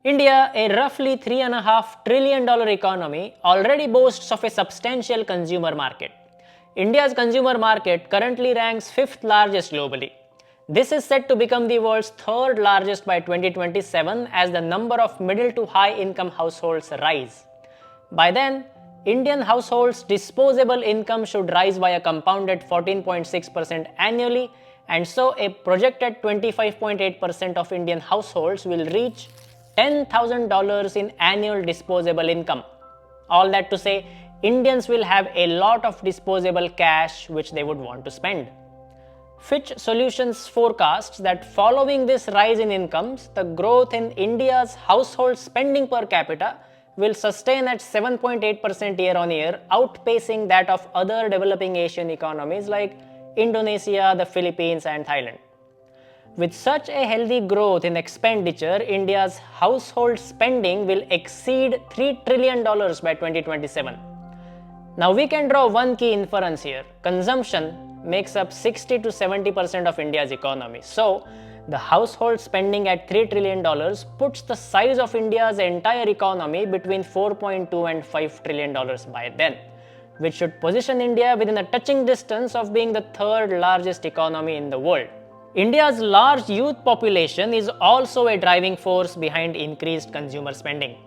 India, a roughly $3.5 trillion economy, already boasts of a substantial consumer market. India's consumer market currently ranks 5th largest globally. This is set to become the world's 3rd largest by 2027 as the number of middle to high income households rise. By then, Indian households' disposable income should rise by a compounded 14.6% annually, and so a projected 25.8% of Indian households will reach $10,000 in annual disposable income. All that to say, Indians will have a lot of disposable cash which they would want to spend. Fitch Solutions forecasts that following this rise in incomes, the growth in India's household spending per capita will sustain at 7.8% year on year, outpacing that of other developing Asian economies like Indonesia, the Philippines, and Thailand. With such a healthy growth in expenditure, India's household spending will exceed $3 trillion by 2027. Now we can draw one key inference here. Consumption makes up 60 to 70% of India's economy. So, the household spending at $3 trillion puts the size of India's entire economy between $4.2 and $5 trillion by then, which should position India within a touching distance of being the 3rd largest economy in the world. India's large youth population is also a driving force behind increased consumer spending.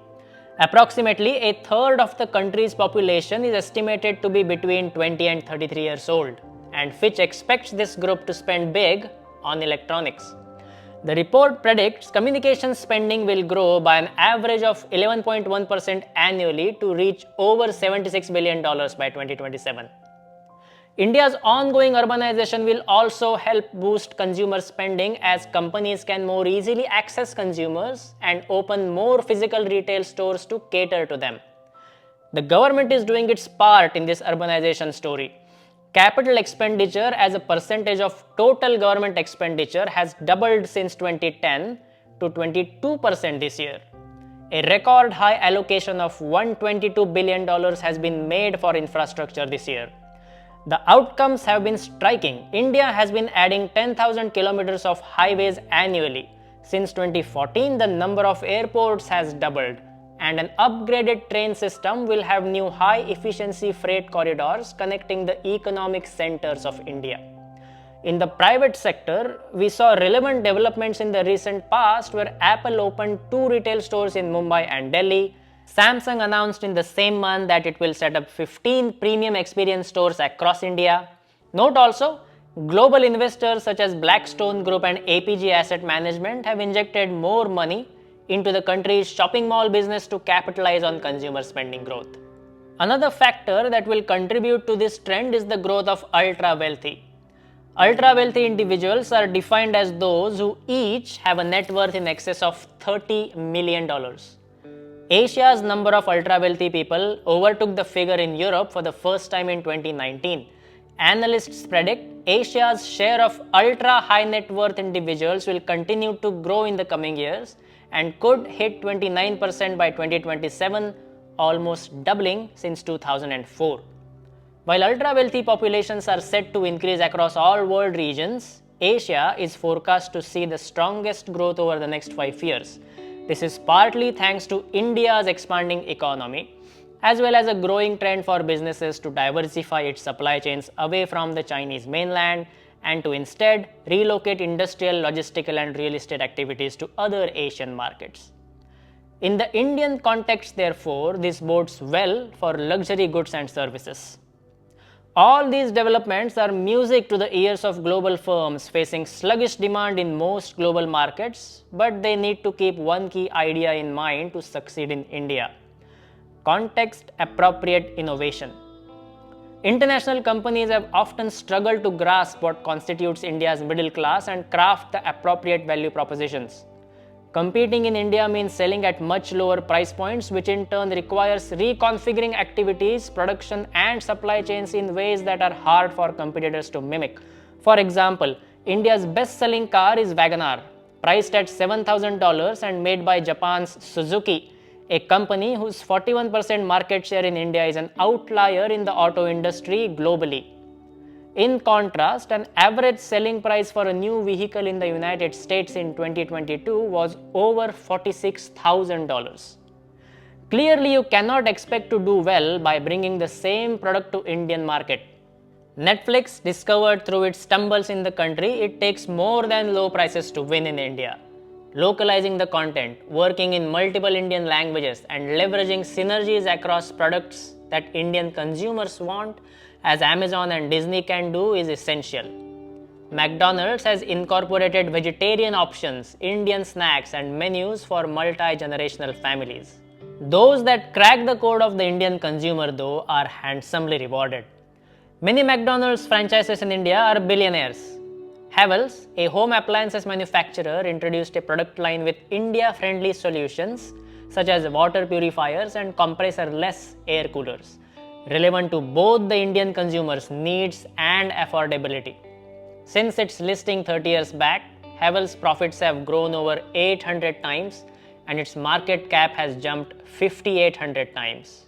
Approximately a third of the country's population is estimated to be between 20 and 33 years old, and Fitch expects this group to spend big on electronics. The report predicts communication spending will grow by an average of 11.1% annually to reach over $76 billion by 2027. India's ongoing urbanization will also help boost consumer spending as companies can more easily access consumers and open more physical retail stores to cater to them. The government is doing its part in this urbanization story. Capital expenditure as a percentage of total government expenditure has doubled since 2010 to 22% this year. A record high allocation of $122 billion has been made for infrastructure this year. The outcomes have been striking. India has been adding 10,000 kilometers of highways annually. Since 2014, the number of airports has doubled, and an upgraded train system will have new high-efficiency freight corridors connecting the economic centers of India. In the private sector, we saw relevant developments in the recent past where Apple opened 2 retail stores in Mumbai and Delhi. Samsung announced in the same month that it will set up 15 premium experience stores across India. Note also, global investors such as Blackstone Group and APG Asset Management have injected more money into the country's shopping mall business to capitalize on consumer spending growth. Another factor that will contribute to this trend is the growth of ultra-wealthy. Ultra-wealthy individuals are defined as those who each have a net worth in excess of $30 million. Asia's number of ultra-wealthy people overtook the figure in Europe for the first time in 2019. Analysts predict Asia's share of ultra-high net worth individuals will continue to grow in the coming years and could hit 29% by 2027, almost doubling since 2004. While ultra-wealthy populations are set to increase across all world regions, Asia is forecast to see the strongest growth over the next 5 years. This is partly thanks to India's expanding economy, as well as a growing trend for businesses to diversify its supply chains away from the Chinese mainland and to instead relocate industrial, logistical, and real estate activities to other Asian markets. In the Indian context, therefore, this bodes well for luxury goods and services. All these developments are music to the ears of global firms facing sluggish demand in most global markets, but they need to keep one key idea in mind to succeed in India: context-appropriate innovation. International companies have often struggled to grasp what constitutes India's middle class and craft the appropriate value propositions. Competing in India means selling at much lower price points, which in turn requires reconfiguring activities, production, and supply chains in ways that are hard for competitors to mimic. For example, India's best-selling car is WagonR, priced at $7,000 and made by Japan's Suzuki, a company whose 41% market share in India is an outlier in the auto industry globally. In contrast, an average selling price for a new vehicle in the United States in 2022 was over $46,000. Clearly, you cannot expect to do well by bringing the same product to Indian market. Netflix discovered through its stumbles in the country it takes more than low prices to win in India. Localizing the content, working in multiple Indian languages, and leveraging synergies across products that Indian consumers want, as Amazon and Disney can do, is essential. McDonald's has incorporated vegetarian options, Indian snacks, and menus for multi-generational families. Those that crack the code of the Indian consumer, though, are handsomely rewarded. Many McDonald's franchises in India are billionaires. Havells, a home appliances manufacturer, introduced a product line with India-friendly solutions such as water purifiers and compressor-less air coolers, relevant to both the Indian consumers' needs and affordability. Since its listing 30 years back, Havells' profits have grown over 800 times and its market cap has jumped 5,800 times.